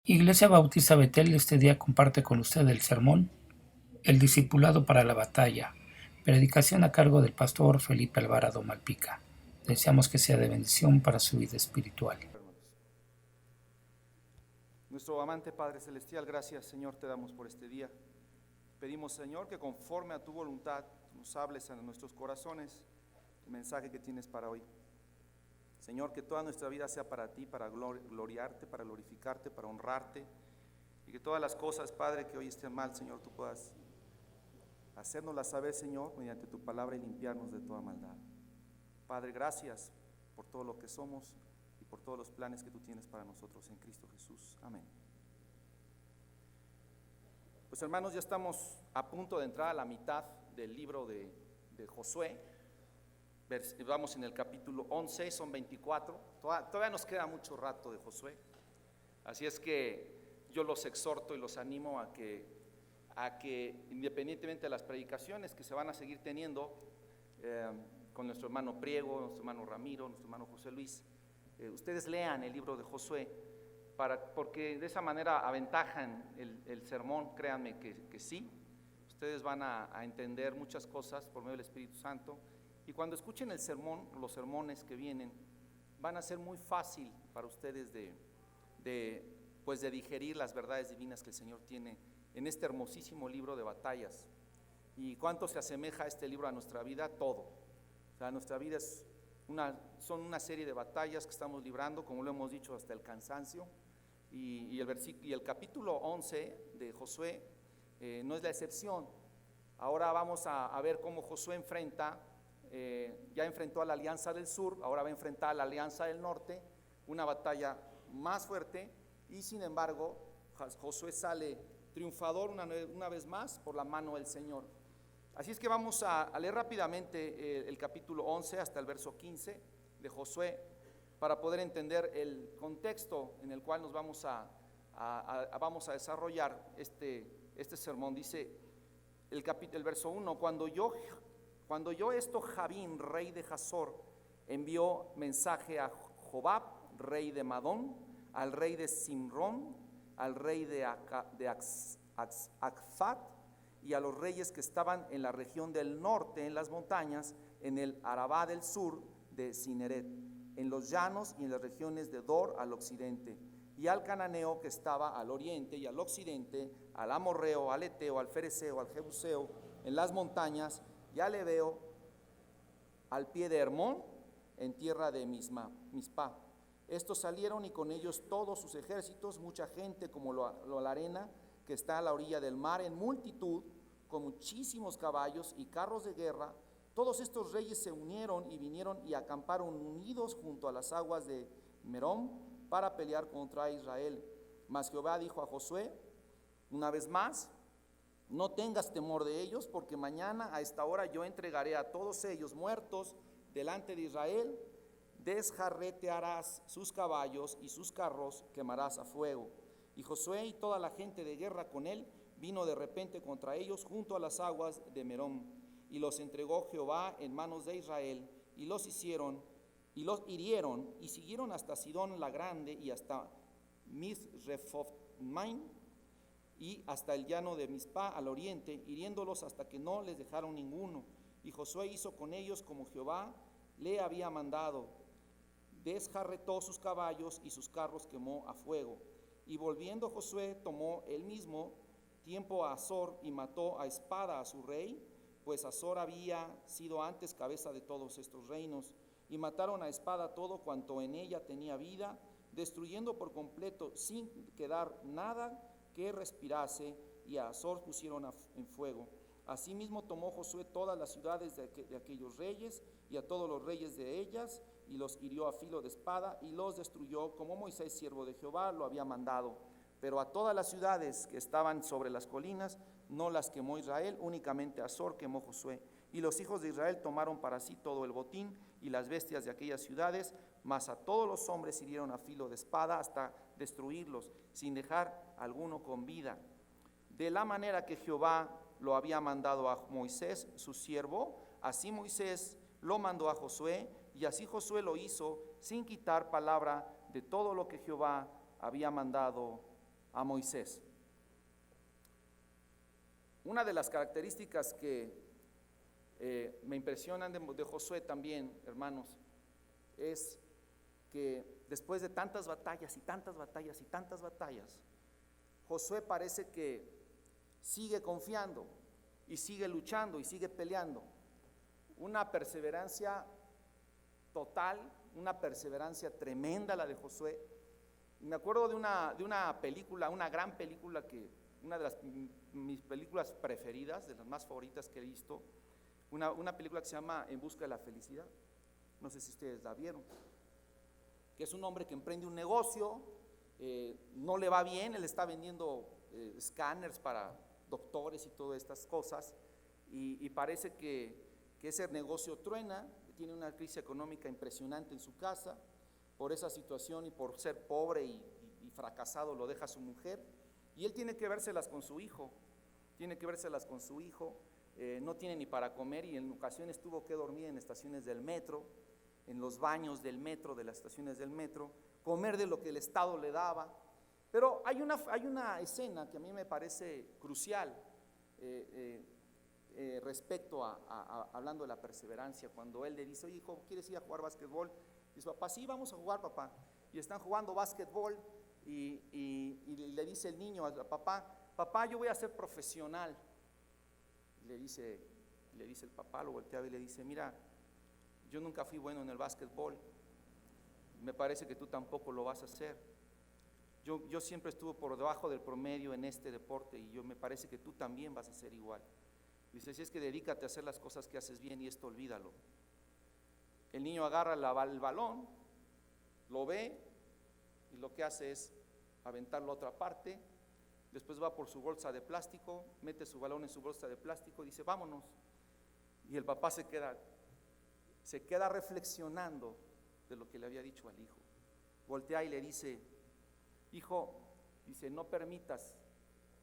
Iglesia Bautista Betel este día comparte con usted el sermón El discipulado para la batalla, predicación a cargo del pastor Felipe Alvarado Malpica. Deseamos que sea de bendición para su vida espiritual. Nuestro amante Padre Celestial, gracias Señor te damos por este día. Pedimos Señor que conforme a tu voluntad nos hables a nuestros corazones el mensaje que tienes para hoy. Señor, que toda nuestra vida sea para ti, para gloriarte, para glorificarte, para honrarte, y que todas las cosas, Padre, que hoy estén mal, Señor, tú puedas hacérnoslas saber, Señor, mediante tu palabra y limpiarnos de toda maldad. Padre, gracias por todo lo que somos y por todos los planes que tú tienes para nosotros en Cristo Jesús. Amén. Pues hermanos, ya estamos a punto de entrar a la mitad del libro de Josué. Vamos en el capítulo 11, son 24. Todavía nos queda mucho rato de Josué. Así es que yo los exhorto y los animo a que independientemente de las predicaciones que se van a seguir teniendo con nuestro hermano Priego, nuestro hermano Ramiro, nuestro hermano José Luis, ustedes lean el libro de Josué, porque de esa manera aventajan el sermón. Créanme que sí, ustedes van a entender muchas cosas por medio del Espíritu Santo. Y cuando escuchen el sermón, los sermones que vienen, van a ser muy fácil para ustedes de digerir las verdades divinas que el Señor tiene en este hermosísimo libro de batallas. ¿Y cuánto se asemeja este libro a nuestra vida? Todo. O sea, nuestra vida son una serie de batallas que estamos librando, como lo hemos dicho, hasta el cansancio. Y el capítulo 11 de Josué no es la excepción. Ahora vamos a ver cómo Josué ya enfrentó a la Alianza del Sur, ahora va a enfrentar a la Alianza del Norte, una batalla más fuerte, y sin embargo Josué sale triunfador una vez más por la mano del Señor. Así es que vamos a leer rápidamente el capítulo 11 hasta el verso 15 de Josué para poder entender el contexto en el cual nos vamos a desarrollar este sermón. Dice el verso 1: Cuando yo esto, Jabín, rey de Hazor, envió mensaje a Jobab, rey de Madón, al rey de Simrón, al rey de Akfat, y a los reyes que estaban en la región del norte, en las montañas, en el Arabá del sur de Cineret, en los llanos y en las regiones de Dor al occidente, y al cananeo que estaba al oriente y al occidente, al amorreo, al eteo, al fereceo, al jebuseo, en las montañas, y al heveo al pie de Hermón, en tierra de Mizpah. Estos salieron y con ellos todos sus ejércitos, mucha gente como la arena que está a la orilla del mar, en multitud, con muchísimos caballos y carros de guerra. Todos estos reyes se unieron y vinieron y acamparon unidos junto a las aguas de Merón para pelear contra Israel. Mas Jehová dijo a Josué una vez más: no tengas temor de ellos, porque mañana a esta hora yo entregaré a todos ellos muertos delante de Israel. Desjarretearás sus caballos y sus carros quemarás a fuego. Y Josué y toda la gente de guerra con él vino de repente contra ellos junto a las aguas de Merón, y los entregó Jehová en manos de Israel, y los hirieron y siguieron hasta Sidón la grande y hasta Misrefotmaim y hasta el llano de Mizpah al oriente, hiriéndolos hasta que no les dejaron ninguno. Y Josué hizo con ellos como Jehová le había mandado. Desjarretó sus caballos y sus carros quemó a fuego. Y volviendo Josué, tomó el mismo tiempo a Azor y mató a espada a su rey, pues Azor había sido antes cabeza de todos estos reinos. Y mataron a espada todo cuanto en ella tenía vida, destruyendo por completo sin quedar nada que respirase, y a Azor pusieron en fuego. Asimismo tomó Josué todas las ciudades de aquellos reyes y a todos los reyes de ellas, y los hirió a filo de espada y los destruyó, como Moisés siervo de Jehová lo había mandado. Pero a todas las ciudades que estaban sobre las colinas no las quemó Israel, únicamente a Azor quemó Josué. Y los hijos de Israel tomaron para sí todo el botín y las bestias de aquellas ciudades, mas a todos los hombres hirieron a filo de espada hasta destruirlos, sin dejar alguno con vida. De la manera que Jehová lo había mandado a Moisés, su siervo, así Moisés lo mandó a Josué, y así Josué lo hizo, sin quitar palabra de todo lo que Jehová había mandado a Moisés. Una de las características que me impresionan de Josué también, hermanos, es que después de tantas batallas y tantas batallas y tantas batallas, Josué parece que sigue confiando y sigue luchando y sigue peleando. Una perseverancia total, una perseverancia tremenda la de Josué. Me acuerdo de una película, una gran película, una de mis películas preferidas, de las más favoritas que he visto, una película que se llama En busca de la felicidad. No sé si ustedes la vieron. Que es un hombre que emprende un negocio, no le va bien, él está vendiendo escáneres para doctores y todas estas cosas, y parece que ese negocio truena, tiene una crisis económica impresionante en su casa. Por esa situación y por ser pobre y fracasado, lo deja su mujer, y él tiene que vérselas con su hijo, no tiene ni para comer, y en ocasiones tuvo que dormir en estaciones del metro, en los baños del metro, de las estaciones del metro, comer de lo que el Estado le daba. Pero hay una escena que a mí me parece crucial respecto hablando de la perseverancia, cuando él le dice: oye, hijo, ¿quieres ir a jugar básquetbol? Dice: papá, sí, vamos a jugar, papá. Y están jugando básquetbol y le dice el niño a papá, yo voy a ser profesional. Le dice el papá, lo voltea y le dice: mira, yo nunca fui bueno en el básquetbol, me parece que tú tampoco lo vas a hacer. Yo siempre estuve por debajo del promedio en este deporte, y me parece que tú también vas a ser igual. Dice: si es que dedícate a hacer las cosas que haces bien, y esto olvídalo. El niño agarra el balón, lo ve, y lo que hace es aventarlo a otra parte. Después va por su bolsa de plástico, mete su balón en su bolsa de plástico y dice: vámonos. Y el papá se queda reflexionando de lo que le había dicho al hijo. Voltea y le dice: hijo, dice, no permitas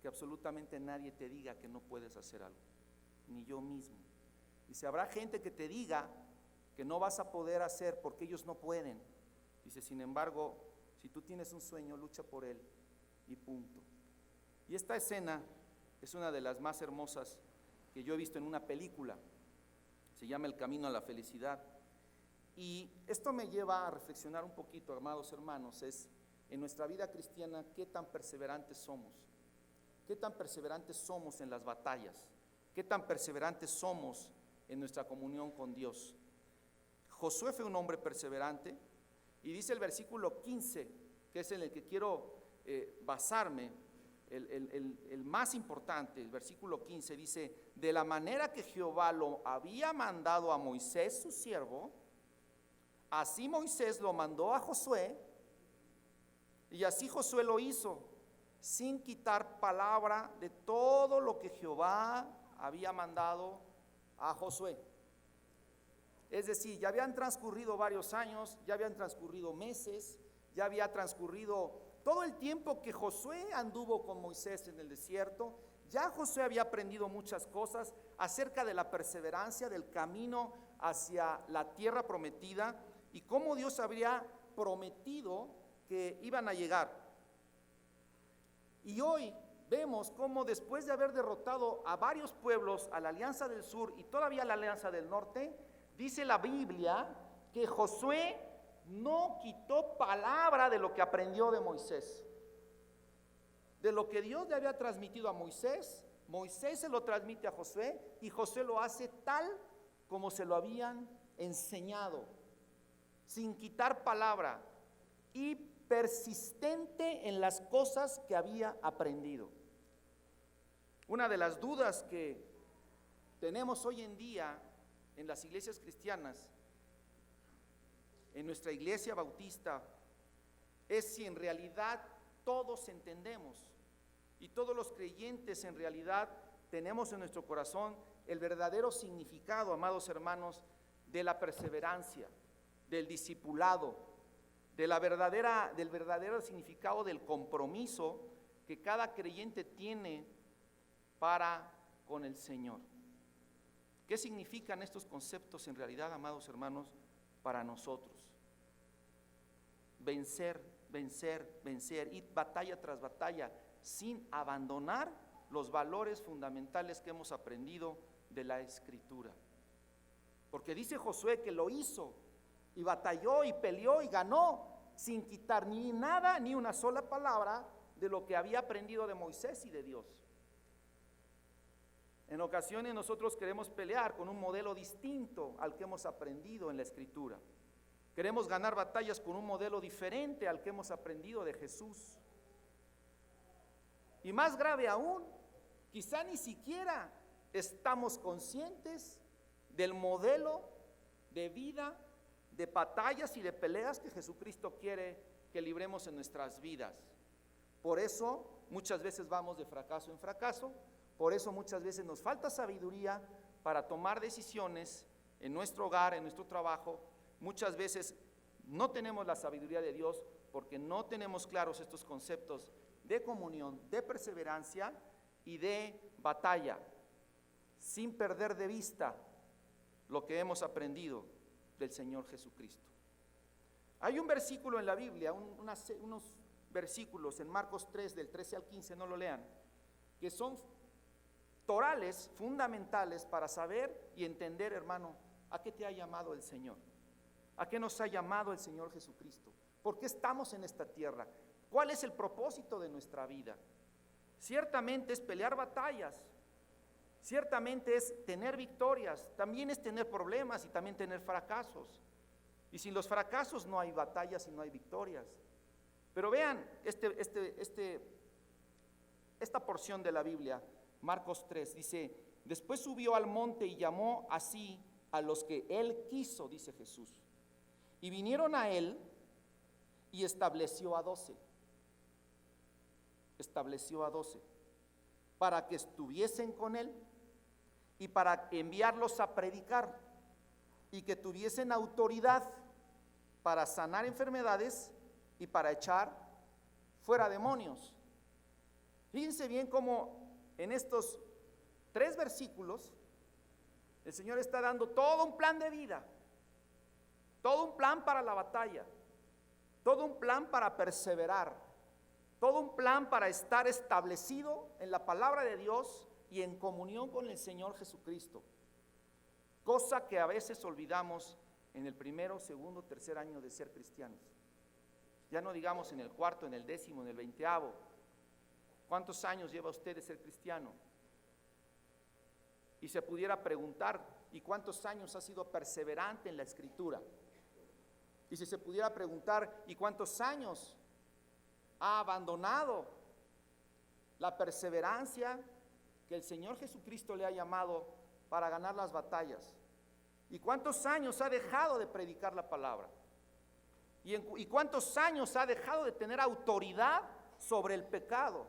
que absolutamente nadie te diga que no puedes hacer algo, ni yo mismo. Dice: habrá gente que te diga que no vas a poder hacer porque ellos no pueden. Dice: sin embargo, si tú tienes un sueño, lucha por él, y punto. Y esta escena es una de las más hermosas que yo he visto en una película. Se llama El camino a la felicidad. Y esto me lleva a reflexionar un poquito, amados hermanos, es en nuestra vida cristiana, ¿qué tan perseverantes somos? ¿Qué tan perseverantes somos en las batallas? ¿Qué tan perseverantes somos en nuestra comunión con Dios? Josué fue un hombre perseverante, y dice el versículo 15, que es en el que quiero basarme, el más importante, el versículo 15 dice: de la manera que Jehová lo había mandado a Moisés su siervo, así Moisés lo mandó a Josué, y así Josué lo hizo, sin quitar palabra de todo lo que Jehová había mandado a Josué. Es decir, ya habían transcurrido varios años, ya habían transcurrido meses, ya había transcurrido todo el tiempo que Josué anduvo con Moisés en el desierto. Ya Josué había aprendido muchas cosas acerca de la perseverancia, del camino hacia la tierra prometida, y cómo Dios habría prometido que iban a llegar. Y hoy vemos cómo, después de haber derrotado a varios pueblos, a la Alianza del Sur y todavía a la Alianza del Norte, dice la Biblia que Josué no quitó palabra de lo que aprendió de Moisés. De lo que Dios le había transmitido a Moisés, Moisés se lo transmite a Josué, y Josué lo hace tal como se lo habían enseñado, sin quitar palabra, y persistente en las cosas que había aprendido. Una de las dudas que tenemos hoy en día en las iglesias cristianas, en nuestra iglesia bautista, es si en realidad todos entendemos y todos los creyentes en realidad tenemos en nuestro corazón el verdadero significado, amados hermanos, de la perseverancia, del discipulado, del verdadero significado del compromiso que cada creyente tiene para con el Señor. ¿Qué significan estos conceptos en realidad, amados hermanos, para nosotros? Vencer vencer, vencer, ir batalla tras batalla, sin abandonar los valores fundamentales que hemos aprendido de la Escritura. Porque dice Josué que lo hizo, y batalló, y peleó, y ganó, sin quitar ni nada, ni una sola palabra de lo que había aprendido de Moisés y de Dios. En ocasiones nosotros queremos pelear con un modelo distinto al que hemos aprendido en la Escritura. Queremos ganar batallas con un modelo diferente al que hemos aprendido de Jesús. Y más grave aún, quizá ni siquiera estamos conscientes del modelo de vida, de batallas y de peleas que Jesucristo quiere que libremos en nuestras vidas. Por eso muchas veces vamos de fracaso en fracaso. Por eso muchas veces nos falta sabiduría para tomar decisiones en nuestro hogar, en nuestro trabajo. Muchas veces no tenemos la sabiduría de Dios porque no tenemos claros estos conceptos de comunión, de perseverancia y de batalla, sin perder de vista lo que hemos aprendido del Señor Jesucristo. Hay un versículo en la Biblia, unos versículos en Marcos 3, del 13 al 15, no lo lean, que son torales, fundamentales para saber y entender, hermano, a qué te ha llamado el Señor, a qué nos ha llamado el Señor Jesucristo, por qué estamos en esta tierra, cuál es el propósito de nuestra vida. Ciertamente es pelear batallas, ciertamente es tener victorias, también es tener problemas y también tener fracasos. Y sin los fracasos no hay batallas y no hay victorias. Pero vean esta porción de la Biblia. Marcos 3 dice: después subió al monte y llamó así a los que él quiso, dice Jesús, y vinieron a él y estableció a 12 para que estuviesen con él y para enviarlos a predicar, y que tuviesen autoridad para sanar enfermedades y para echar fuera demonios. Fíjense bien cómo en estos 3 versículos el Señor está dando todo un plan de vida, todo un plan para la batalla, todo un plan para perseverar, todo un plan para estar establecido en la palabra de Dios y en comunión con el Señor Jesucristo, cosa que a veces olvidamos en el primero, segundo, tercer año de ser cristianos. Ya no digamos en el cuarto, en el 10º, en el 20º. ¿Cuántos años lleva usted de ser cristiano? Y se pudiera preguntar, ¿y cuántos años ha sido perseverante en la Escritura? Y si se pudiera preguntar, ¿y cuántos años ha abandonado la perseverancia que el Señor Jesucristo le ha llamado para ganar las batallas? ¿Y cuántos años ha dejado de predicar la palabra? ¿Y cuántos años ha dejado de tener autoridad sobre el pecado?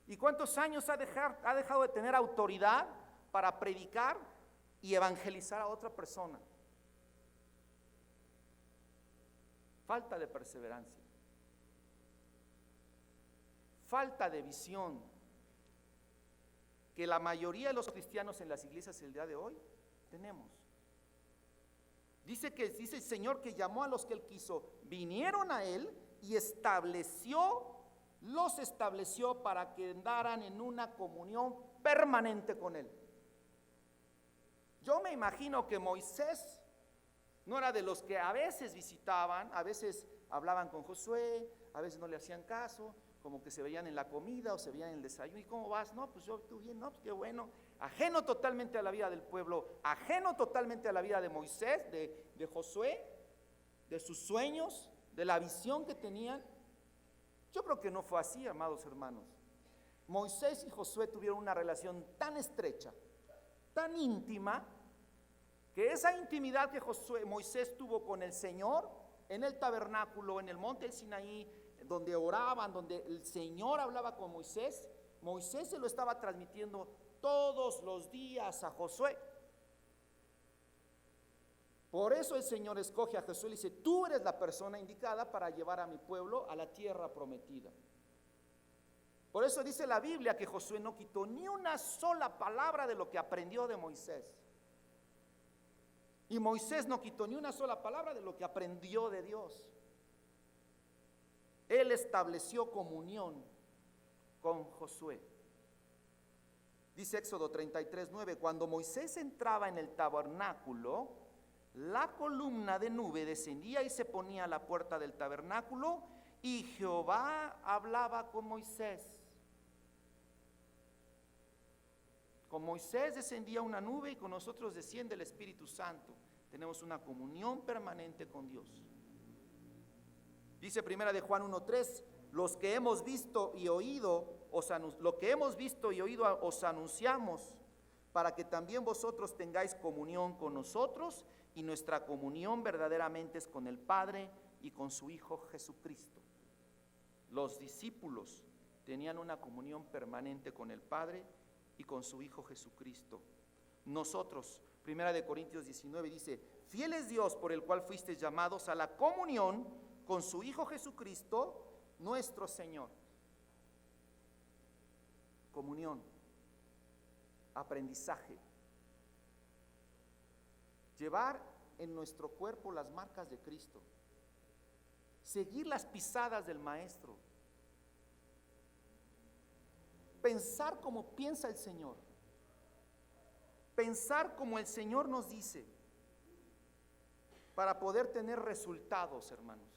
¿Y cuántos años ha dejado de tener autoridad para predicar y evangelizar a otra persona? Falta de perseverancia, falta de visión, que la mayoría de los cristianos en las iglesias el día de hoy tenemos. Dice el Señor que llamó a los que él quiso, vinieron a él y los estableció para que andaran en una comunión permanente con él. Yo me imagino que Moisés no era de los que a veces visitaban, a veces hablaban con Josué, a veces no le hacían caso, como que se veían en la comida o se veían en el desayuno. ¿Y cómo vas? No, pues yo estoy bien, no, pues qué bueno. Ajeno totalmente a la vida del pueblo, ajeno totalmente a la vida de Moisés, de Josué, de sus sueños, de la visión que tenían. Yo creo que no fue así, amados hermanos. Moisés y Josué tuvieron una relación tan estrecha, tan íntima, que esa intimidad que Moisés tuvo con el Señor en el tabernáculo, en el monte del Sinaí, donde oraban, donde el Señor hablaba con Moisés, Moisés se lo estaba transmitiendo todos los días a Josué. Por eso el Señor escoge a Josué y dice: tú eres la persona indicada para llevar a mi pueblo a la tierra prometida. Por eso dice la Biblia que Josué no quitó ni una sola palabra de lo que aprendió de Moisés. Y Moisés no quitó ni una sola palabra de lo que aprendió de Dios. Él estableció comunión con Josué. Dice Éxodo 33:9, cuando Moisés entraba en el tabernáculo, la columna de nube descendía y se ponía a la puerta del tabernáculo, y Jehová hablaba con Moisés. Con Moisés descendía una nube y con nosotros desciende el Espíritu Santo. Tenemos una comunión permanente con Dios. Dice primera de Juan 1:3, lo que hemos visto y oído os anunciamos, para que también vosotros tengáis comunión con nosotros, y nuestra comunión verdaderamente es con el Padre y con su Hijo Jesucristo. Los discípulos tenían una comunión permanente con el Padre y con su Hijo Jesucristo. Nosotros, primera de Corintios 19 dice, fiel es Dios por el cual fuisteis llamados a la comunión con su Hijo Jesucristo, nuestro Señor. Comunión, aprendizaje, llevar en nuestro cuerpo las marcas de Cristo, seguir las pisadas del Maestro, pensar como piensa el Señor, pensar como el Señor nos dice, para poder tener resultados, hermanos.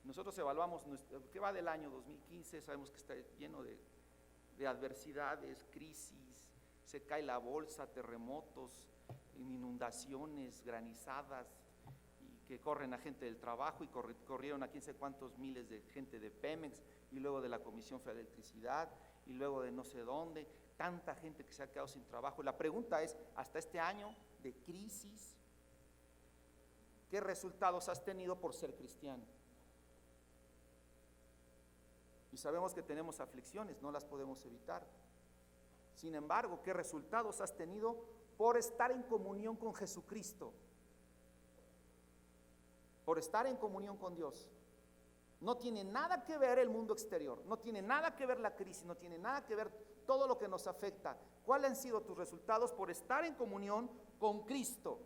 Nosotros evaluamos qué va del año 2015, sabemos que está lleno de adversidades, crisis, se cae la bolsa, terremotos, inundaciones, granizadas, y que corren a gente del trabajo, y corrieron a quién sé cuántos miles de gente de Pemex, y luego de la Comisión Federal de Electricidad, y luego de no sé dónde, tanta gente que se ha quedado sin trabajo. La pregunta es, hasta este año de crisis, ¿qué resultados has tenido por ser cristiano? Y sabemos que tenemos aflicciones, no las podemos evitar. Sin embargo, ¿qué resultados has tenido por estar en comunión con Jesucristo? Por estar en comunión con Dios. No tiene nada que ver el mundo exterior, no tiene nada que ver la crisis, no tiene nada que ver todo lo que nos afecta. ¿Cuáles han sido tus resultados por estar en comunión con Cristo?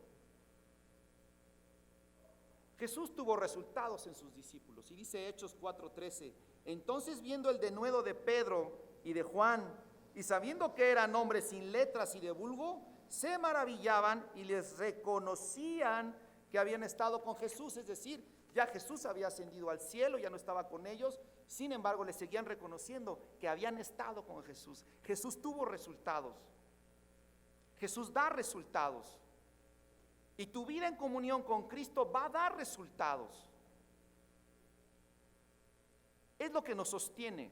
Jesús tuvo resultados en sus discípulos, y dice Hechos 4:13, entonces viendo el denuedo de Pedro y de Juan, y sabiendo que eran hombres sin letras y de vulgo, se maravillaban y les reconocían que habían estado con Jesús. Es decir, ya Jesús había ascendido al cielo, ya no estaba con ellos, sin embargo les seguían reconociendo que habían estado con Jesús. Jesús tuvo resultados, Jesús da resultados, y tu vida en comunión con Cristo va a dar resultados. Es lo que nos sostiene,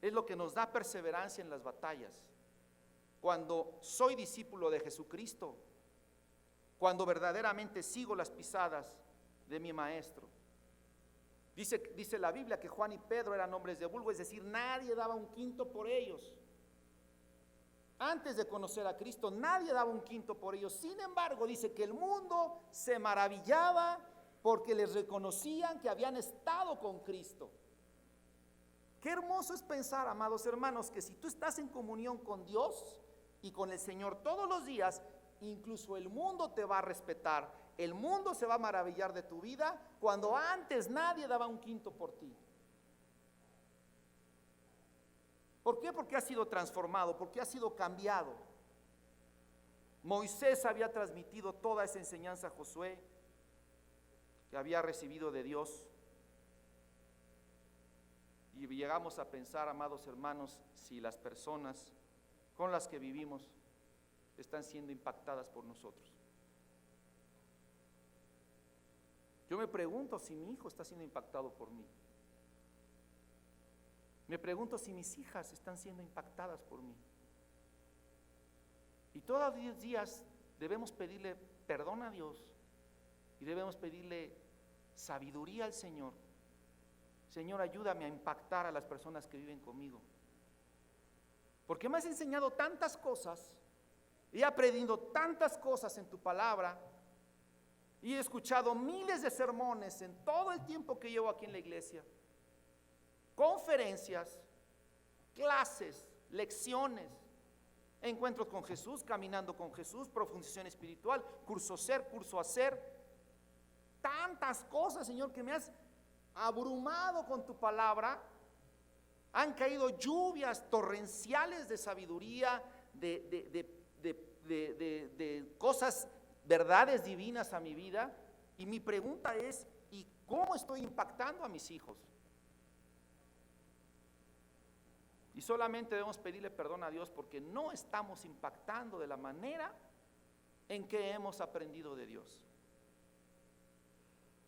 es lo que nos da perseverancia en las batallas. Cuando soy discípulo de Jesucristo, cuando verdaderamente sigo las pisadas de mi Maestro. Dice la Biblia que Juan y Pedro eran hombres de vulgo, es decir, nadie daba un quinto por ellos. Antes de conocer a Cristo, nadie daba un quinto por ellos. Sin embargo, dice que el mundo se maravillaba porque les reconocían que habían estado con Cristo. Qué hermoso es pensar, amados hermanos, que si tú estás en comunión con Dios y con el Señor todos los días, incluso el mundo te va a respetar, el mundo se va a maravillar de tu vida cuando antes nadie daba un quinto por ti. ¿Por qué? Porque ha sido transformado, porque ha sido cambiado. Moisés había transmitido toda esa enseñanza a Josué, que había recibido de Dios. Y llegamos a pensar, amados hermanos, si las personas con las que vivimos están siendo impactadas por nosotros. Yo me pregunto si mi hijo está siendo impactado por mí. Me pregunto si mis hijas están siendo impactadas por mí. Y todos los días debemos pedirle perdón a Dios y debemos pedirle sabiduría al Señor. Señor, ayúdame a impactar a las personas que viven conmigo. Porque me has enseñado tantas cosas, he aprendido tantas cosas en tu palabra, y he escuchado miles de sermones en todo el tiempo que llevo aquí en la iglesia. Conferencias, clases, lecciones, encuentros con Jesús, caminando con Jesús, profundización espiritual, curso ser, curso hacer. tantas cosas, Señor, que me has abrumado con tu palabra. Han caído lluvias torrenciales de sabiduría, de cosas, verdades divinas a mi vida. Y mi pregunta es, ¿y cómo estoy impactando a mis hijos? Y solamente debemos pedirle perdón a Dios porque no estamos impactando de la manera en que hemos aprendido de Dios.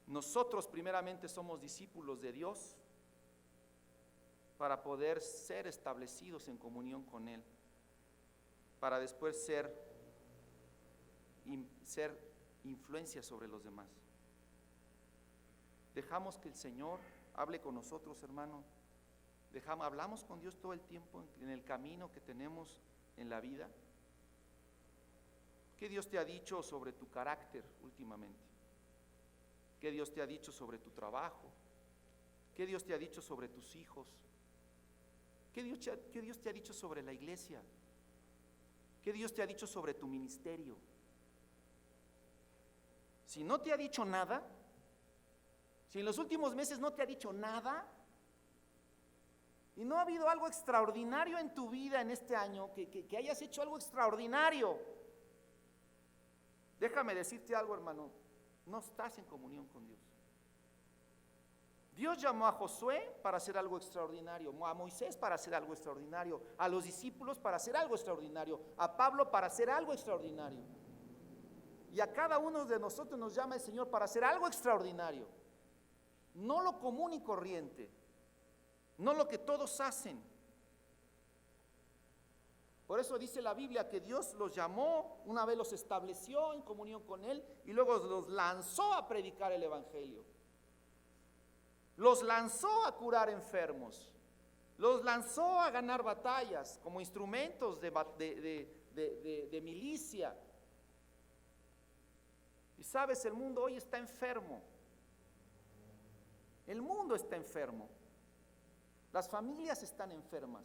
Nosotros primeramente somos discípulos de Dios para poder ser establecidos en comunión con Él, para después ser influencia sobre los demás. Dejamos que el Señor hable con nosotros, hermano. Hablamos con Dios todo el tiempo en el camino que tenemos en la vida. ¿Qué Dios te ha dicho sobre tu carácter últimamente? ¿Qué Dios te ha dicho sobre tu trabajo? ¿Qué Dios te ha dicho sobre tus hijos? ¿Qué Dios te ha dicho sobre la iglesia? ¿Qué Dios te ha dicho sobre tu ministerio? Si no te ha dicho nada, si en los últimos meses no te ha dicho nada, y no ha habido algo extraordinario en tu vida en este año, que hayas hecho algo extraordinario, déjame decirte algo, hermano, no estás en comunión con Dios. Dios llamó a Josué para hacer algo extraordinario, a Moisés para hacer algo extraordinario, a los discípulos para hacer algo extraordinario, a Pablo para hacer algo extraordinario. Y a cada uno de nosotros nos llama el Señor para hacer algo extraordinario. No lo común y corriente, no lo que todos hacen. Por eso dice la Biblia que Dios los llamó, una vez los estableció en comunión con Él y luego los lanzó a predicar el Evangelio. Los lanzó a curar enfermos, los lanzó a ganar batallas como instrumentos de milicia. Y sabes, el mundo hoy está enfermo. El mundo está enfermo. Las familias están enfermas.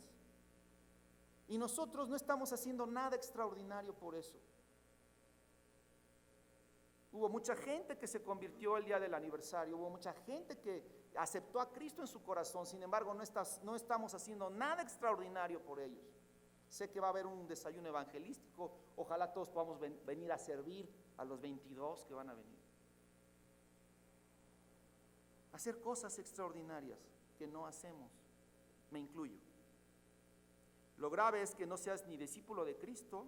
Y nosotros no estamos haciendo nada extraordinario por eso. Hubo mucha gente que se convirtió el día del aniversario, hubo mucha gente que aceptó a Cristo en su corazón, sin embargo no estamos haciendo nada extraordinario por ellos. Sé que va a haber un desayuno evangelístico, ojalá todos podamos venir a servir a los 22 que van a venir. Hacer cosas extraordinarias que no hacemos, me incluyo. Lo grave es que no seas ni discípulo de Cristo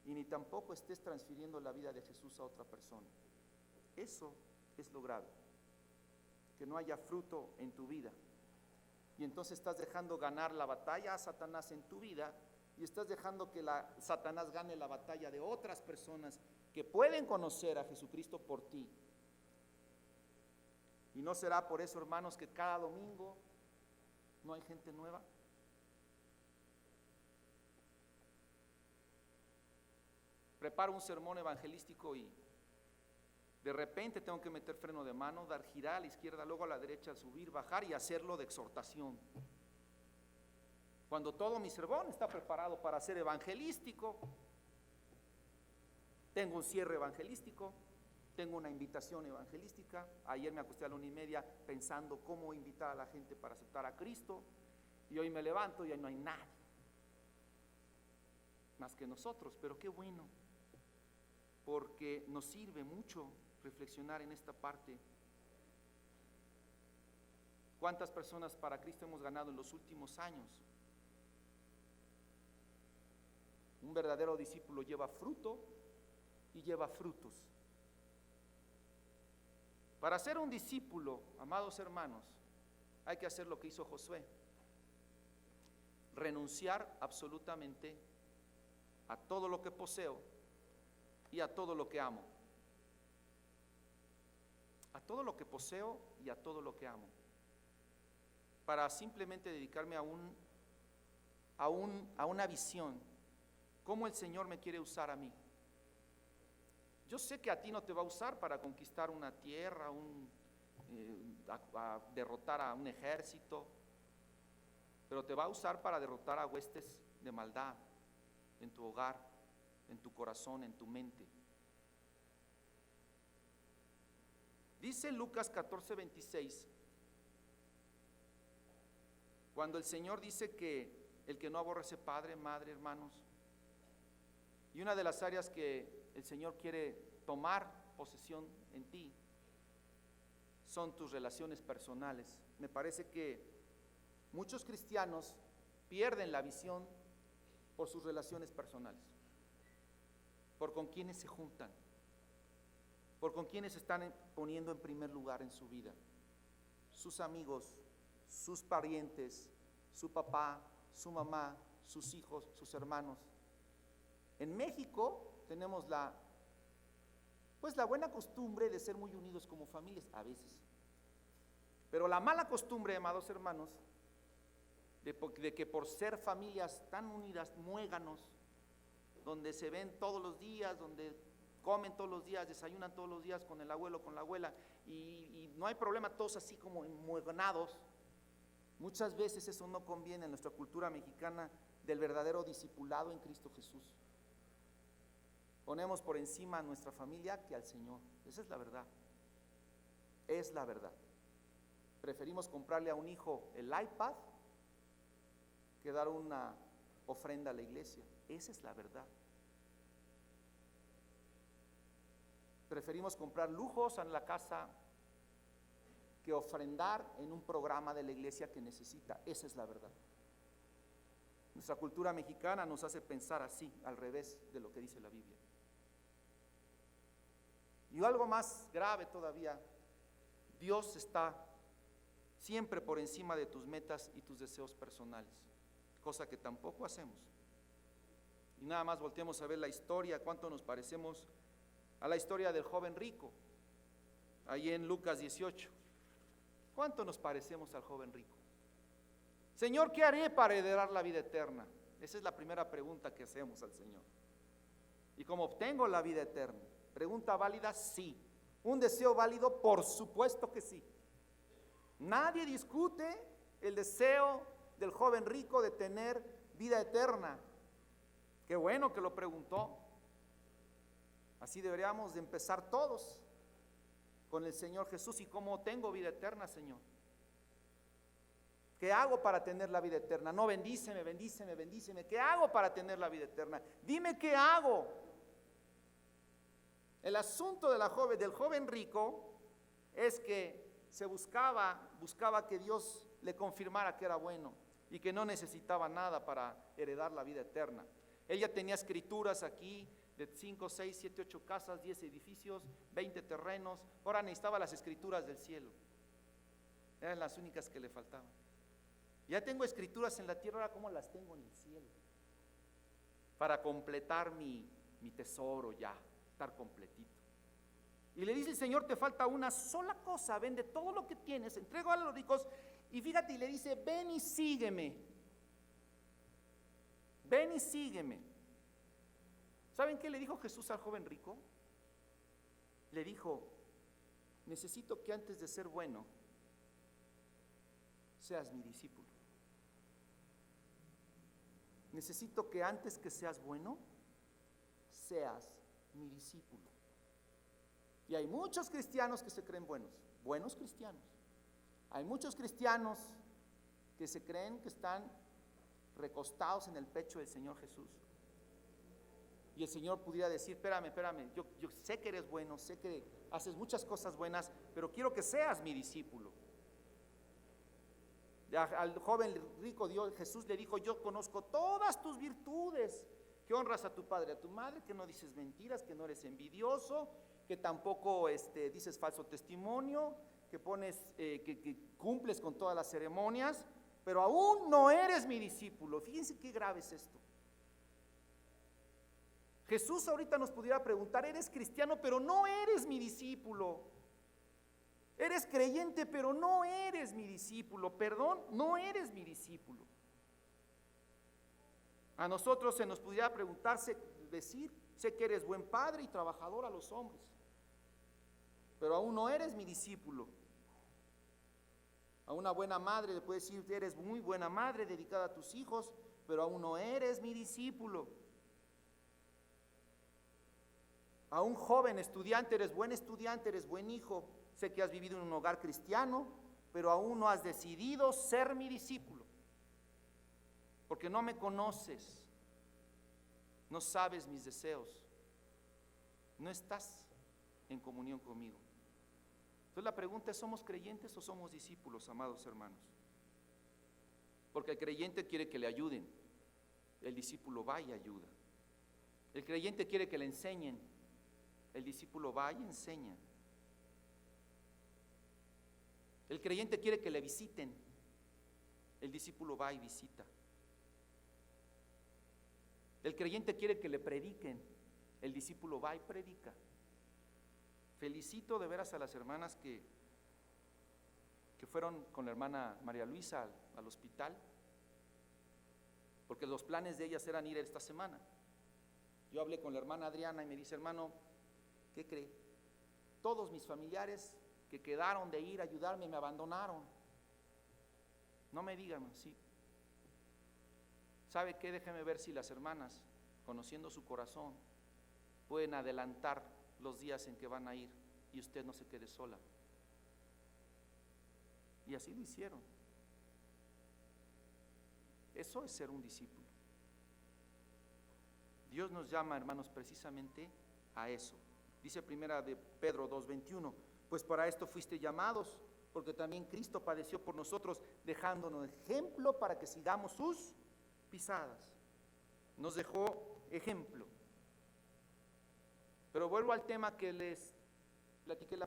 y ni tampoco estés transfiriendo la vida de Jesús a otra persona. Eso es lo grave, que no haya fruto en tu vida. Y entonces estás dejando ganar la batalla a Satanás en tu vida y estás dejando que Satanás gane la batalla de otras personas que pueden conocer a Jesucristo por ti. ¿Y no será por eso, hermanos, que cada domingo no hay gente nueva? Preparo un sermón evangelístico y de repente tengo que meter freno de mano, dar girar a la izquierda, luego a la derecha, subir, bajar y hacerlo de exhortación. Cuando todo mi sermón está preparado para ser evangelístico, tengo un cierre evangelístico, tengo una invitación evangelística. Ayer me acosté a la 1:30 pensando cómo invitar a la gente para aceptar a Cristo, y hoy me levanto y ahí no hay nadie más que nosotros, pero qué bueno, porque nos sirve mucho reflexionar en esta parte. ¿Cuántas personas para Cristo hemos ganado en los últimos años? Un verdadero discípulo lleva fruto y lleva frutos. Para ser un discípulo, amados hermanos, hay que hacer lo que hizo Josué: renunciar absolutamente a todo lo que poseo y a todo lo que amo. A todo lo que poseo y a todo lo que amo, para simplemente dedicarme a una visión, cómo el Señor me quiere usar a mí. Yo sé que a ti no te va a usar para conquistar una tierra, a derrotar a un ejército, pero te va a usar para derrotar a huestes de maldad en tu hogar, en tu corazón, en tu mente. Dice Lucas 14:26, cuando el Señor dice que el que no aborrece padre, madre, hermanos, y una de las áreas que el Señor quiere tomar posesión en ti son tus relaciones personales. Me parece que muchos cristianos pierden la visión por sus relaciones personales, por con quienes se juntan, por con quienes están poniendo en primer lugar en su vida, sus amigos, sus parientes, su papá, su mamá, sus hijos, sus hermanos. En México tenemos la buena costumbre de ser muy unidos como familias, a veces. Pero la mala costumbre, amados hermanos, de que por ser familias tan unidas, muéganos, donde se ven todos los días, donde comen todos los días, desayunan todos los días con el abuelo, con la abuela, y no hay problema, todos así como enmuegados. Muchas veces eso no conviene en nuestra cultura mexicana del verdadero discipulado en Cristo Jesús. Ponemos por encima a nuestra familia que al Señor. Esa es la verdad. Es la verdad. Preferimos comprarle a un hijo el iPad que dar una ofrenda a la iglesia. Esa es la verdad. Preferimos comprar lujos en la casa que ofrendar en un programa de la iglesia que necesita. Esa es la verdad. Nuestra cultura mexicana nos hace pensar así, al revés de lo que dice la Biblia. Y algo más grave todavía, Dios está siempre por encima de tus metas y tus deseos personales, cosa que tampoco hacemos. Y nada más volteemos a ver la historia, cuánto nos parecemos a la historia del joven rico, ahí en Lucas 18. ¿Cuánto nos parecemos al joven rico? Señor, ¿qué haré para heredar la vida eterna? Esa es la primera pregunta que hacemos al Señor. ¿Y cómo obtengo la vida eterna? Pregunta válida, sí. ¿Un deseo válido? Por supuesto que sí. Nadie discute el deseo del joven rico de tener vida eterna. Qué bueno que lo preguntó. Así deberíamos de empezar todos con el Señor Jesús. ¿Y cómo tengo vida eterna, Señor? ¿Qué hago para tener la vida eterna? No, bendíceme, bendíceme, bendíceme. ¿Qué hago para tener la vida eterna? Dime qué hago. El asunto del joven rico es que se buscaba que Dios le confirmara que era bueno y que no necesitaba nada para heredar la vida eterna. Ella tenía escrituras aquí de 5, 6, 7, 8 casas, 10 edificios, 20 terrenos. Ahora necesitaba las escrituras del cielo. Eran las únicas que le faltaban. Ya tengo escrituras en la tierra, ahora ¿cómo las tengo en el cielo? Para completar mi tesoro ya, estar completito. Y le dice el Señor, te falta una sola cosa, vende todo lo que tienes, entrega a los ricos, y fíjate, y le dice, ven y sígueme. Ven y sígueme. ¿Saben qué le dijo Jesús al joven rico? Le dijo, necesito que antes de ser bueno, seas mi discípulo. Necesito que antes que seas bueno, seas mi discípulo. Y hay muchos cristianos que se creen buenos cristianos. Hay muchos cristianos que se creen que están recostados en el pecho del Señor Jesús. Y el Señor pudiera decir, espérame, yo sé que eres bueno, sé que haces muchas cosas buenas, pero quiero que seas mi discípulo. Al joven rico Jesús le dijo, yo conozco todas tus virtudes, que honras a tu padre, a tu madre, que no dices mentiras, que no eres envidioso, que tampoco dices falso testimonio, que cumples con todas las ceremonias, pero aún no eres mi discípulo. Fíjense qué grave es esto. Jesús ahorita nos pudiera preguntar, eres cristiano, pero no eres mi discípulo. Eres creyente, pero no eres mi discípulo. Perdón, no eres mi discípulo. A nosotros se nos pudiera preguntarse, decir, sé que eres buen padre y trabajador a los hombres, pero aún no eres mi discípulo. A una buena madre le puede decir, eres muy buena madre dedicada a tus hijos, pero aún no eres mi discípulo. A un joven estudiante, eres buen hijo, sé que has vivido en un hogar cristiano, pero aún no has decidido ser mi discípulo, porque no me conoces, no sabes mis deseos, no estás en comunión conmigo. Entonces la pregunta es, ¿somos creyentes o somos discípulos, amados hermanos? Porque el creyente quiere que le ayuden, el discípulo va y ayuda. El creyente quiere que le enseñen, el discípulo va y enseña. El creyente quiere que le visiten, el discípulo va y visita. El creyente quiere que le prediquen, el discípulo va y predica. Felicito de veras a las hermanas que fueron con la hermana María Luisa al hospital, porque los planes de ellas eran ir esta semana. Yo hablé con la hermana Adriana y me dice: hermano, ¿qué cree? Todos mis familiares que quedaron de ir a ayudarme me abandonaron. No me digan, sí. ¿Sabe qué? Déjeme ver si las hermanas, conociendo su corazón, pueden adelantar los días en que van a ir y usted no se quede sola. Y así lo hicieron. Eso es ser un discípulo. Dios nos llama, hermanos, precisamente a eso. Dice primera de Pedro 2:21, pues para esto fuiste llamados, porque también Cristo padeció por nosotros, dejándonos ejemplo para que sigamos sus pisadas. Nos dejó ejemplo. Pero vuelvo al tema que les platiqué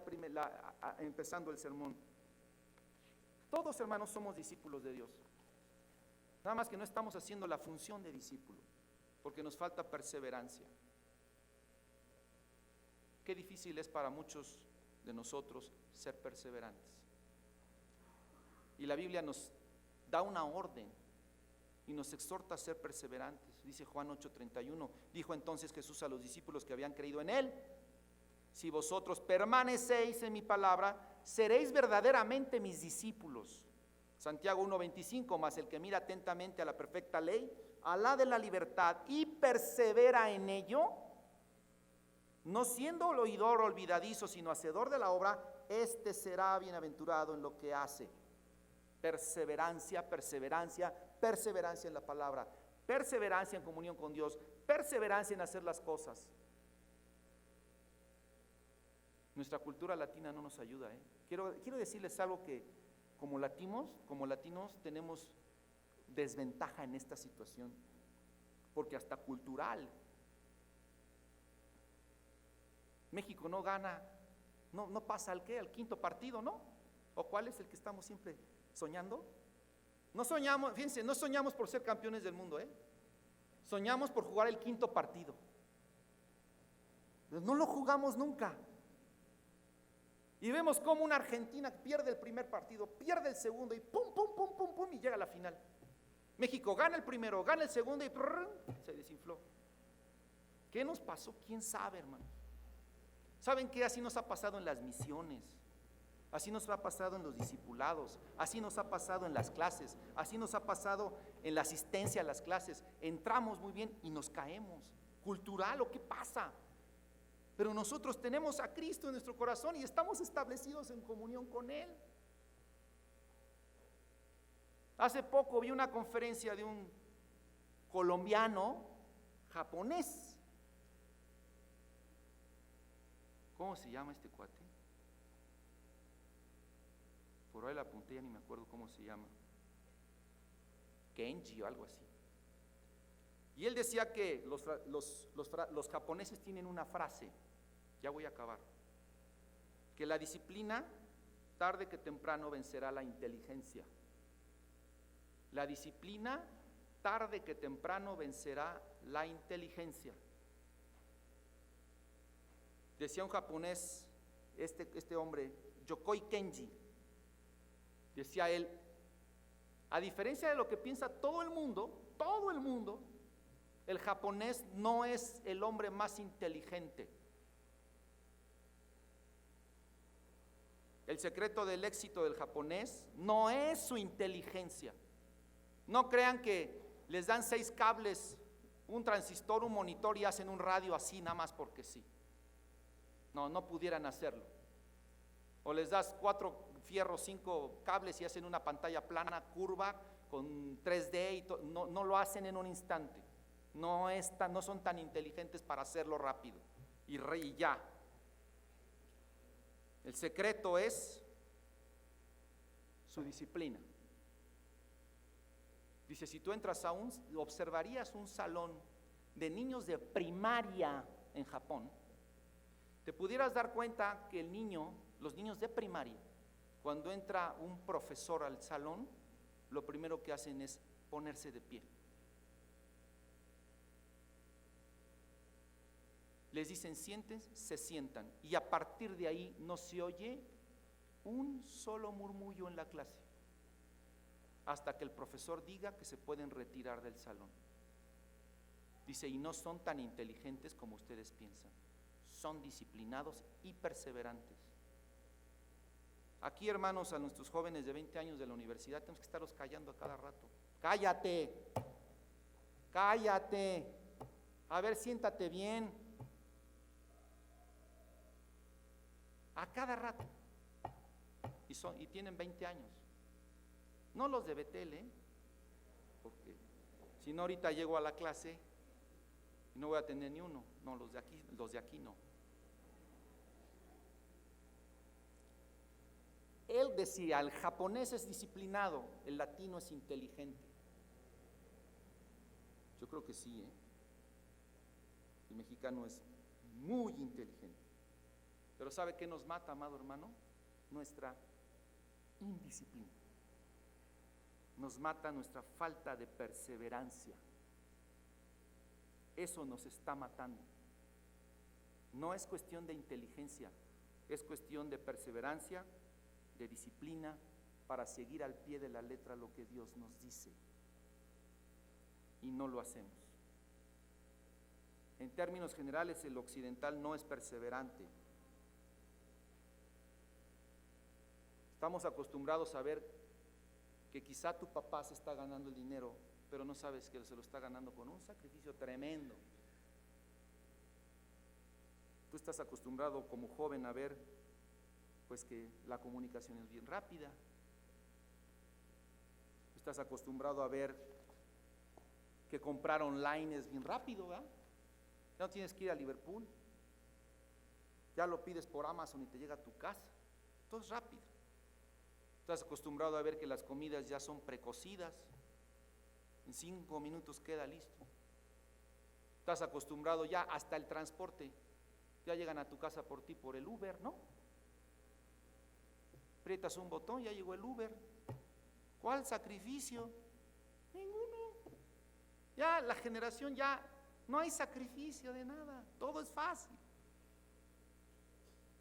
empezando el sermón. Todos, hermanos, somos discípulos de Dios. Nada más que no estamos haciendo la función de discípulo, porque nos falta perseverancia. Qué difícil es para muchos de nosotros ser perseverantes. Y la Biblia nos da una orden y nos exhorta a ser perseverantes. Dice Juan 8:31, dijo entonces Jesús a los discípulos que habían creído en Él: si vosotros permanecéis en mi palabra, seréis verdaderamente mis discípulos. Santiago 1:25, mas el que mira atentamente a la perfecta ley, a la de la libertad, y persevera en ello, no siendo oidor olvidadizo, sino hacedor de la obra, este será bienaventurado en lo que hace. Perseverancia, perseverancia, perseverancia en la palabra, perseverancia en comunión con Dios, perseverancia en hacer las cosas. Nuestra cultura latina no nos ayuda, Quiero decirles algo que como latinos tenemos desventaja en esta situación, porque hasta cultural. México no gana, no pasa al quinto partido, ¿no? ¿O cuál es el que estamos siempre soñando? No soñamos, fíjense, no soñamos por ser campeones del mundo, soñamos por jugar el quinto partido. No lo jugamos nunca. Y vemos cómo una Argentina pierde el primer partido, pierde el segundo y pum, pum, pum, pum, pum, y llega a la final. México gana el primero, gana el segundo y se desinfló. ¿Qué nos pasó? ¿Quién sabe, hermano? ¿Saben qué? Así nos ha pasado en las misiones, así nos ha pasado en los discipulados, así nos ha pasado en las clases, así nos ha pasado en la asistencia a las clases. Entramos muy bien y nos caemos. ¿Cultural o qué pasa? Pero nosotros tenemos a Cristo en nuestro corazón y estamos establecidos en comunión con Él. Hace poco vi una conferencia de un colombiano japonés. ¿Cómo se llama este cuate? Por ahí la apunté, ya ni me acuerdo cómo se llama. Kenji o algo así. Y él decía que los japoneses tienen una frase, ya voy a acabar, que la disciplina tarde que temprano vencerá la inteligencia. La disciplina tarde que temprano vencerá la inteligencia. Decía un japonés, este hombre, Yokoi Kenji, decía él, a diferencia de lo que piensa todo el mundo, el japonés no es el hombre más inteligente. El secreto del éxito del japonés no es su inteligencia. No crean que les dan 6 cables, un transistor, un monitor y hacen un radio así nada más porque sí. No pudieran hacerlo. O les das 4 fierros, 5 cables y hacen una pantalla plana, curva, con 3D y no lo hacen en un instante. No son tan inteligentes para hacerlo rápido y ya. El secreto es su disciplina. Dice, si tú entras observarías un salón de niños de primaria en Japón, te pudieras dar cuenta que los niños de primaria, cuando entra un profesor al salón, lo primero que hacen es ponerse de pie. Les dicen siéntense, se sientan, y a partir de ahí no se oye un solo murmullo en la clase, hasta que el profesor diga que se pueden retirar del salón. Dice, y no son tan inteligentes como ustedes piensan, son disciplinados y perseverantes. Aquí, hermanos, a nuestros jóvenes de 20 años de la universidad tenemos que estarlos callando a cada rato. Cállate, cállate, a ver, siéntate bien. A cada rato. Y tienen 20 años. No los de Betel, porque si no ahorita llego a la clase y no voy a tener ni uno. No, los de aquí no. Él decía, el japonés es disciplinado, el latino es inteligente. Yo creo que sí, el mexicano es muy inteligente. Pero ¿sabe qué nos mata, amado hermano? Nuestra indisciplina. Nos mata nuestra falta de perseverancia. Eso nos está matando. No es cuestión de inteligencia, es cuestión de perseverancia, de disciplina, para seguir al pie de la letra lo que Dios nos dice. Y no lo hacemos. En términos generales, el occidental no es perseverante. Estamos acostumbrados a ver que quizá tu papá se está ganando el dinero, pero no sabes que se lo está ganando con un sacrificio tremendo. Tú estás acostumbrado como joven a ver pues que la comunicación es bien rápida. Estás acostumbrado a ver que comprar online es bien rápido, ¿verdad? Ya no tienes que ir a Liverpool, ya lo pides por Amazon y te llega a tu casa, todo es rápido. Estás acostumbrado a ver que las comidas ya son precocidas, en 5 minutos queda listo. Estás acostumbrado ya hasta el transporte, ya llegan a tu casa por ti por el Uber, ¿no? Aprietas un botón, ya llegó el Uber. ¿Cuál sacrificio? Ninguno. Ya la generación ya no hay sacrificio de nada, todo es fácil.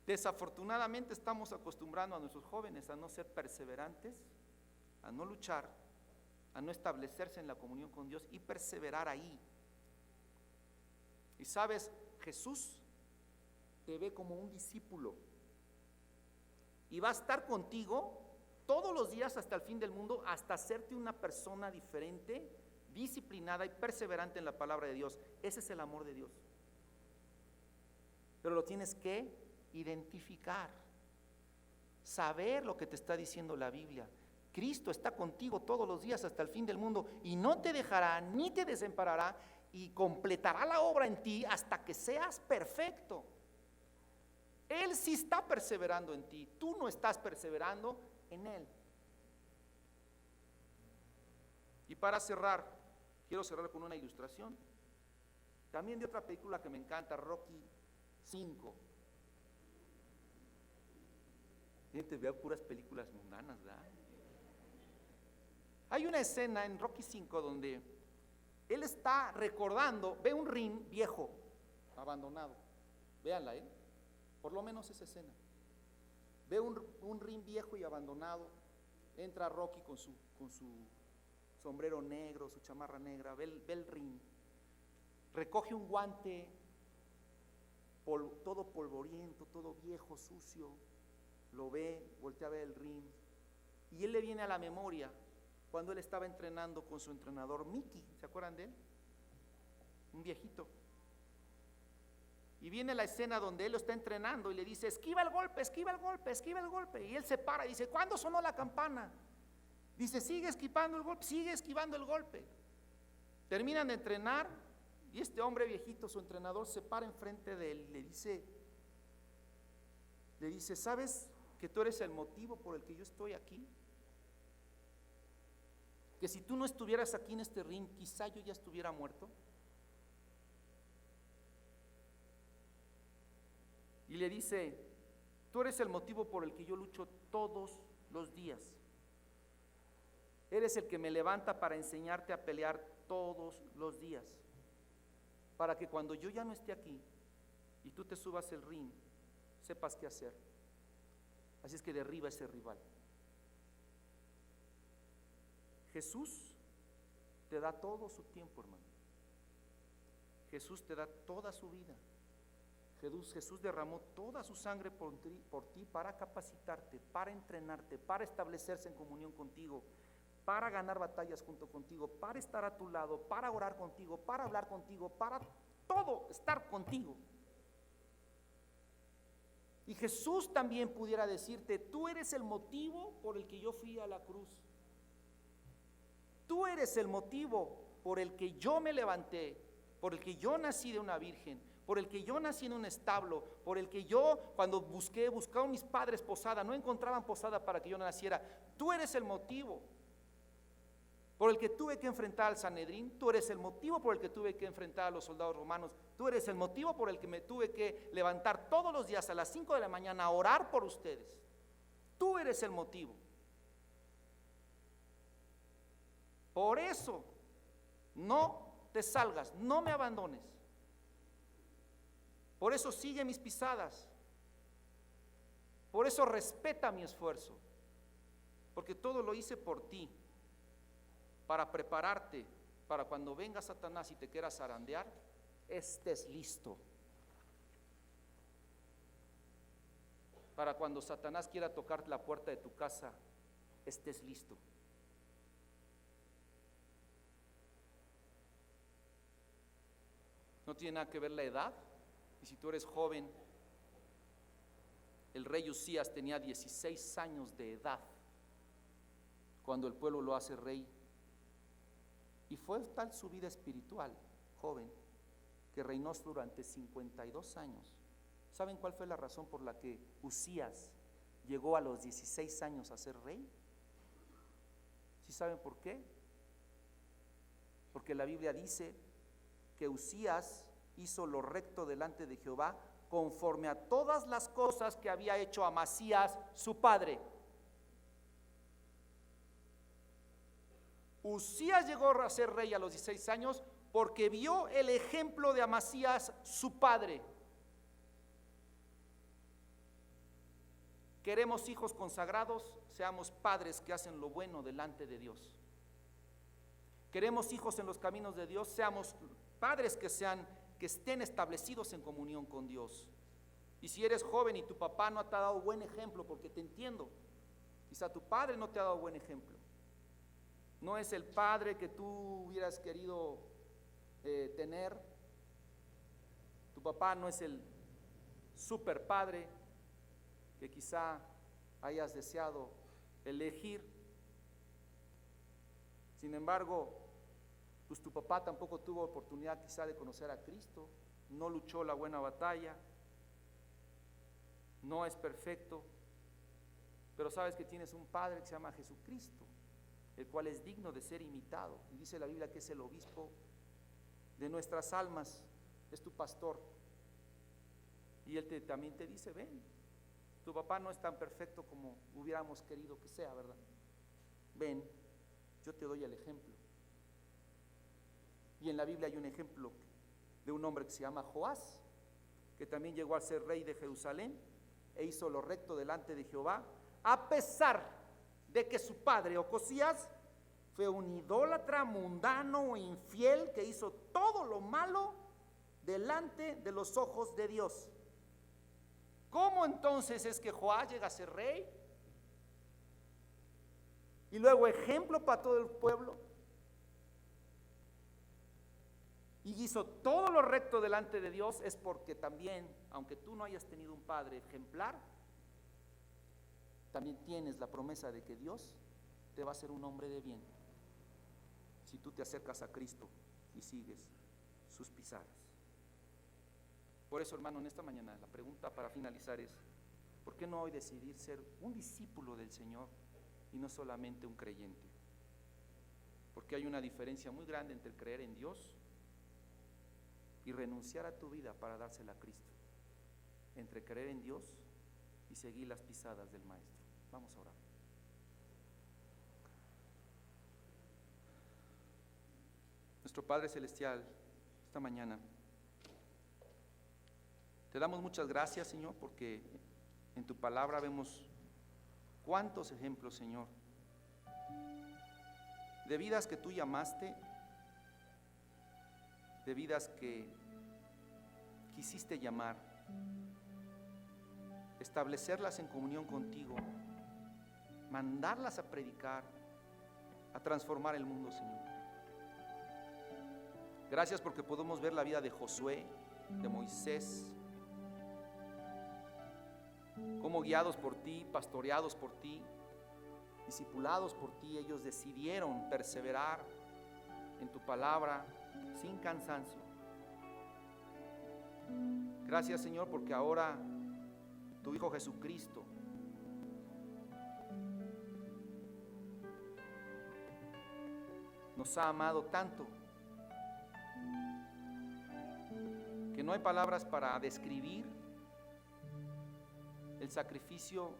Desafortunadamente estamos acostumbrando a nuestros jóvenes a no ser perseverantes, a no luchar, a no establecerse en la comunión con Dios y perseverar ahí. Y sabes, Jesús te ve como un discípulo y va a estar contigo todos los días hasta el fin del mundo, hasta hacerte una persona diferente, disciplinada y perseverante en la palabra de Dios. Ese es el amor de Dios. Pero lo tienes que identificar, saber lo que te está diciendo la Biblia. Cristo está contigo todos los días hasta el fin del mundo y no te dejará ni te desamparará y completará la obra en ti hasta que seas perfecto. Él sí está perseverando en ti, tú no estás perseverando en Él. Y para cerrar, quiero cerrar con una ilustración también de otra película que me encanta, Rocky 5. Gente, vea puras películas mundanas, ¿verdad? Hay una escena en Rocky 5 donde él está recordando, ve un ring viejo, abandonado. Véanla, por lo menos esa escena. Ve un ring viejo y abandonado. Entra Rocky con su sombrero negro, su chamarra negra, ve el ring. Recoge un guante todo polvoriento, todo viejo, sucio. Lo ve, voltea a ver el ring. Y él le viene a la memoria cuando él estaba entrenando con su entrenador Mickey. ¿Se acuerdan de él? Un viejito. Y viene la escena donde él lo está entrenando y le dice, esquiva el golpe, esquiva el golpe, esquiva el golpe. Y él se para y dice, ¿cuándo sonó la campana? Dice, sigue esquivando el golpe, sigue esquivando el golpe. Terminan de entrenar y este hombre viejito, su entrenador, se para enfrente de él y le dice, ¿sabes que tú eres el motivo por el que yo estoy aquí? Que si tú no estuvieras aquí en este ring, quizá yo ya estuviera muerto. Y le dice, tú eres el motivo por el que yo lucho todos los días. Eres el que me levanta para enseñarte a pelear todos los días. Para que cuando yo ya no esté aquí y tú te subas el ring, sepas qué hacer. Así es que derriba a ese rival. Jesús te da todo su tiempo, hermano. Jesús te da toda su vida. Jesús derramó toda su sangre por ti para capacitarte, para entrenarte, para establecerse en comunión contigo, para ganar batallas junto contigo, para estar a tu lado, para orar contigo, para hablar contigo, para todo estar contigo. Y Jesús también pudiera decirte, tú eres el motivo por el que yo fui a la cruz. Tú eres el motivo por el que yo me levanté, por el que yo nací de una virgen, por el que yo nací en un establo, por el que yo cuando buscaron mis padres posada, no encontraban posada para que yo naciera. Tú eres el motivo por el que tuve que enfrentar al Sanedrín, tú eres el motivo por el que tuve que enfrentar a los soldados romanos, tú eres el motivo por el que me tuve que levantar todos los días a las 5 de la mañana a orar por ustedes. Tú eres el motivo. Por eso, no te salgas, no me abandones. Por eso sigue mis pisadas. Por eso respeta mi esfuerzo. Porque todo lo hice por ti, para prepararte, para cuando venga Satanás y te quiera zarandear, estés listo. Para cuando Satanás quiera tocar la puerta de tu casa, estés listo. No tiene nada que ver la edad. Y si tú eres joven, el rey Usías tenía 16 años de edad cuando el pueblo lo hace rey. Y fue tal su vida espiritual, joven, que reinó durante 52 años. ¿Saben cuál fue la razón por la que Usías llegó a los 16 años a ser rey? ¿Sí saben por qué? Porque la Biblia dice que Usías hizo lo recto delante de Jehová conforme a todas las cosas que había hecho Amasías su padre. Usías llegó a ser rey a los 16 años porque vio el ejemplo de Amasías su padre. Queremos hijos consagrados, seamos padres que hacen lo bueno delante de Dios. Queremos hijos en los caminos de Dios, seamos padres que estén establecidos en comunión con Dios. Y si eres joven y tu papá no te ha dado buen ejemplo, porque te entiendo, quizá tu padre no te ha dado buen ejemplo, no es el padre que tú hubieras querido tener, tu papá no es el super padre que quizá hayas deseado elegir. Sin embargo, pues tu papá tampoco tuvo oportunidad quizá de conocer a Cristo, no luchó la buena batalla, no es perfecto, pero sabes que tienes un Padre que se llama Jesucristo, el cual es digno de ser imitado. Y dice la Biblia que es el obispo de nuestras almas, es tu pastor. Y él también te dice, ven, tu papá no es tan perfecto como hubiéramos querido que sea, ¿verdad? Ven, yo te doy el ejemplo. Y en la Biblia hay un ejemplo de un hombre que se llama Joás, que también llegó a ser rey de Jerusalén e hizo lo recto delante de Jehová, a pesar de que su padre Ocosías fue un idólatra mundano e infiel que hizo todo lo malo delante de los ojos de Dios. ¿Cómo entonces es que Joás llega a ser rey? Y luego ejemplo para todo el pueblo. y hizo todo lo recto delante de Dios, es porque también, aunque tú no hayas tenido un padre ejemplar, también tienes la promesa de que Dios te va a hacer un hombre de bien si tú te acercas a Cristo y sigues sus pisadas. Por eso, hermano, en esta mañana la pregunta para finalizar es: ¿por qué no hoy decidir ser un discípulo del Señor y no solamente un creyente? Porque hay una diferencia muy grande entre creer en Dios y renunciar a tu vida para dársela a Cristo, entre creer en Dios y seguir las pisadas del Maestro. Vamos a orar. Nuestro Padre Celestial, esta mañana te damos muchas gracias, Señor, porque en tu palabra vemos cuántos ejemplos, Señor, de vidas que tú llamaste, de vidas que quisiste llamar, establecerlas en comunión contigo, mandarlas a predicar, a transformar el mundo, Señor. Gracias porque podemos ver la vida de Josué, de Moisés, cómo guiados por ti, pastoreados por ti, discipulados por ti, ellos decidieron perseverar en tu palabra sin cansancio. Gracias, Señor, porque ahora tu Hijo Jesucristo nos ha amado tanto que no hay palabras para describir el sacrificio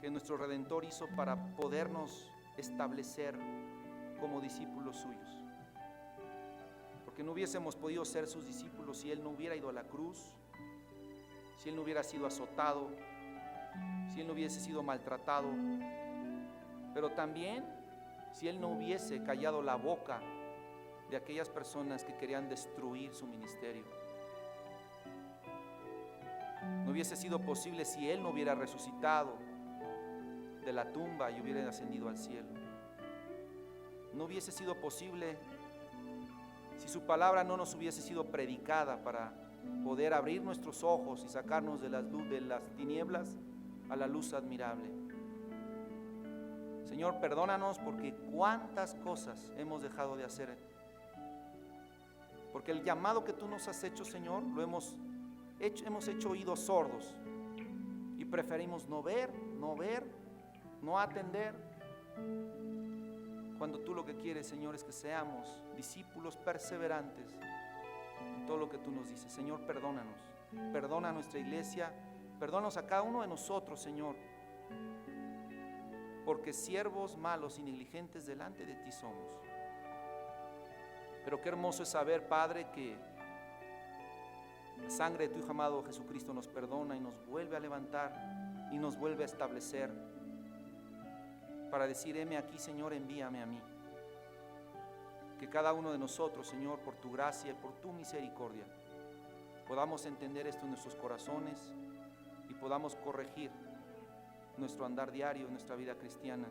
que nuestro Redentor hizo para podernos establecer como discípulos suyos. Porque no hubiésemos podido ser sus discípulos si Él no hubiera ido a la cruz, si Él no hubiera sido azotado, si Él no hubiese sido maltratado, pero también si Él no hubiese callado la boca de aquellas personas que querían destruir su ministerio. No hubiese sido posible si Él no hubiera resucitado de la tumba y hubiera ascendido al cielo. No hubiese sido posible si su palabra no nos hubiese sido predicada para poder abrir nuestros ojos y sacarnos de las tinieblas a la luz admirable. Señor, perdónanos porque cuántas cosas hemos dejado de hacer. Porque el llamado que tú nos has hecho, Señor, hemos hecho oídos sordos y preferimos no ver, no atender, cuando tú lo que quieres, Señor, es que seamos discípulos perseverantes en todo lo que tú nos dices. Señor, perdónanos, perdona a nuestra iglesia, perdónanos a cada uno de nosotros, Señor, porque siervos malos y negligentes delante de ti somos. Pero qué hermoso es saber, Padre, que la sangre de tu Hijo amado Jesucristo nos perdona y nos vuelve a levantar y nos vuelve a establecer para decir: heme aquí, Señor, envíame a mí. Que cada uno de nosotros, Señor, por tu gracia y por tu misericordia, podamos entender esto en nuestros corazones y podamos corregir nuestro andar diario, nuestra vida cristiana,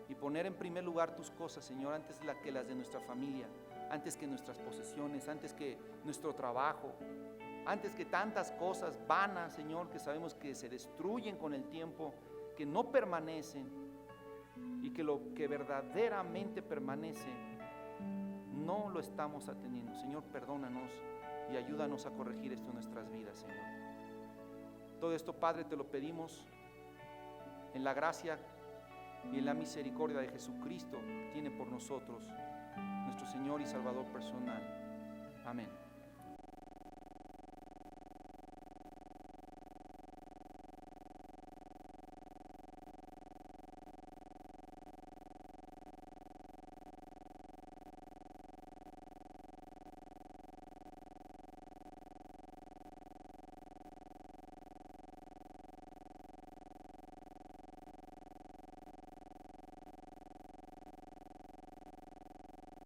y poner en primer lugar tus cosas, Señor, antes que las de nuestra familia, antes que nuestras posesiones, antes que nuestro trabajo, antes que tantas cosas vanas, Señor, que sabemos que se destruyen con el tiempo, que no permanecen, y que lo que verdaderamente permanece no lo estamos atendiendo. Señor, perdónanos y ayúdanos a corregir esto en nuestras vidas, Señor. Todo esto, Padre, te lo pedimos en la gracia y en la misericordia de Jesucristo que tiene por nosotros, nuestro Señor y Salvador personal. Amén.